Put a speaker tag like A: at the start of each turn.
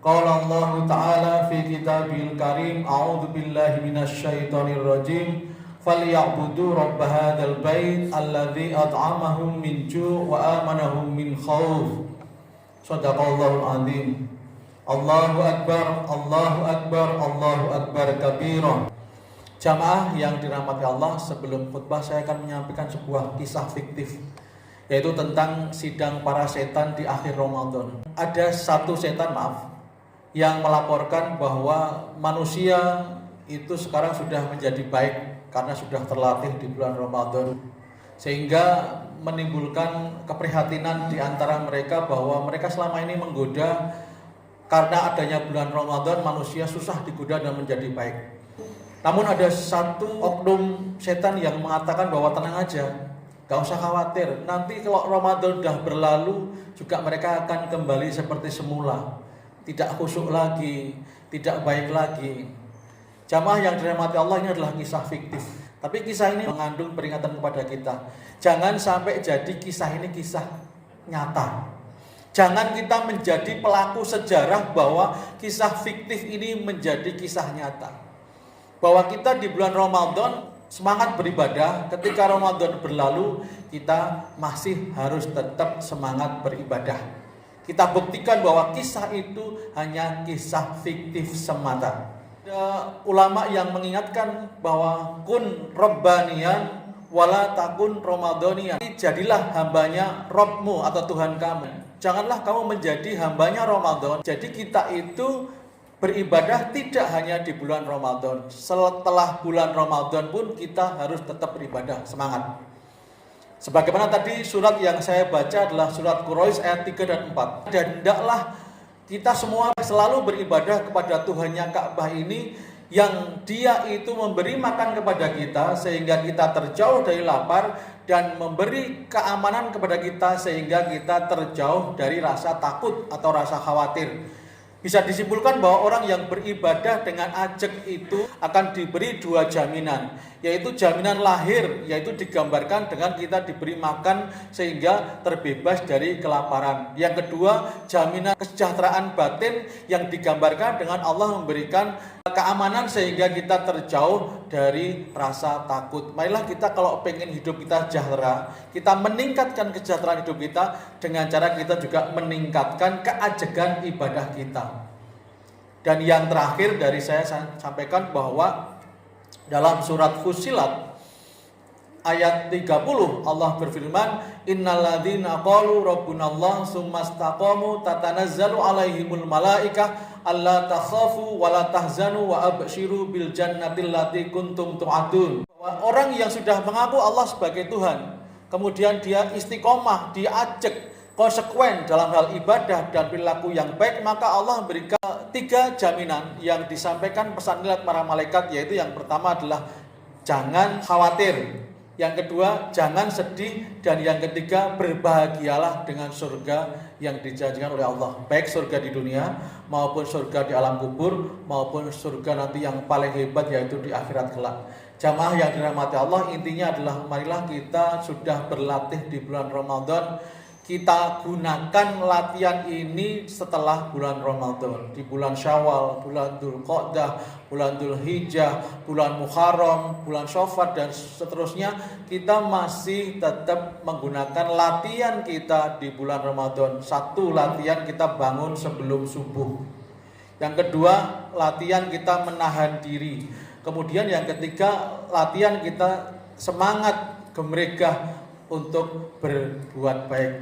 A: Qala Allah Ta'ala fi kitabil karim, a'udzu billahi minasyaitonir rajim, falyabudu rabb hadzal bait alladzi at'amahum min ju' wa amanahum min khauf. Shadaqallahul azim. Allahu akbar, Allahu akbar, Allahu akbar kabira. Jamaah yang dirahmati Allah, sebelum khutbah saya akan menyampaikan sebuah kisah fiktif, yaitu tentang sidang para setan di akhir Ramadan. Ada satu setan, yang melaporkan bahwa manusia itu sekarang sudah menjadi baik karena sudah terlatih di bulan Ramadan, sehingga menimbulkan keprihatinan di antara mereka bahwa mereka selama ini menggoda. Karena adanya bulan Ramadan, manusia susah digoda dan menjadi baik. Namun ada satu oknum setan yang mengatakan bahwa tenang aja, gak usah khawatir, nanti kalau Ramadan sudah berlalu juga mereka akan kembali seperti semula, tidak khusyuk lagi, tidak baik lagi. Jamaah yang dirahmati Allah, ini adalah kisah fiktif, tapi kisah ini mengandung peringatan kepada kita. Jangan sampai jadi kisah ini kisah nyata. Jangan kita menjadi pelaku sejarah bahwa kisah fiktif ini menjadi kisah nyata. Bahwa kita di bulan Ramadan semangat beribadah, ketika Ramadan berlalu kita masih harus tetap semangat beribadah. Kita buktikan bahwa kisah itu hanya kisah fiktif semata. Ada ulama yang mengingatkan bahwa kun rabbaniyan wala takun ramadhaniyan. Jadilah hambanya Rabbmu atau Tuhan kamu. Janganlah kamu menjadi hambanya Ramadan. Jadi kita itu beribadah tidak hanya di bulan Ramadan. Setelah bulan Ramadan pun kita harus tetap beribadah, semangat. Sebagaimana tadi surat yang saya baca adalah surat Quraisy ayat 3 dan 4. Dan hendaklah kita semua selalu beribadah kepada Tuhannya Ka'bah ini, yang Dia itu memberi makan kepada kita sehingga kita terjauh dari lapar, dan memberi keamanan kepada kita sehingga kita terjauh dari rasa takut atau rasa khawatir. Bisa disimpulkan bahwa orang yang beribadah dengan ajak itu akan diberi dua jaminan, yaitu jaminan lahir, yaitu digambarkan dengan kita diberi makan sehingga terbebas dari kelaparan. Yang kedua, jaminan kesejahteraan batin yang digambarkan dengan Allah memberikan keamanan sehingga kita terjauh dari rasa takut. Marilah kita kalau pengen hidup kita sejahtera, kita meningkatkan kesejahteraan hidup kita dengan cara kita juga meningkatkan keajegan ibadah kita. Dan yang terakhir dari saya sampaikan bahwa dalam surat Fussilat ayat 30 Allah berfirman, innalladzina qalu rabbunallah tsumastaqamu tatanazzalu alaihimul malaikah alla takhafu wa la tahzanu wa absyiru bil jannati allati kuntum tu'adun. Orang yang sudah mengaku Allah sebagai Tuhan, kemudian dia istiqomah, dia ajak konsekuen dalam hal ibadah dan perilaku yang baik, maka Allah memberikan 3 jaminan yang disampaikan pesan lewat para malaikat, yaitu yang pertama adalah jangan khawatir, yang kedua jangan sedih, dan yang ketiga berbahagialah dengan surga yang dijanjikan oleh Allah, baik surga di dunia maupun surga di alam kubur maupun surga nanti yang paling hebat yaitu di akhirat kelak. Jamaah yang dirahmati Allah, intinya adalah marilah kita sudah berlatih di bulan Ramadan, kita gunakan latihan ini setelah bulan Ramadan, di bulan Syawal, bulan Dzulqa'dah, bulan Dzulhijjah, bulan Muharram, bulan Syawal, dan seterusnya. Kita masih tetap menggunakan latihan kita di bulan Ramadan. Satu, latihan kita bangun sebelum subuh. Yang kedua, latihan kita menahan diri. Kemudian yang ketiga, latihan kita semangat gemerigah untuk berbuat baik.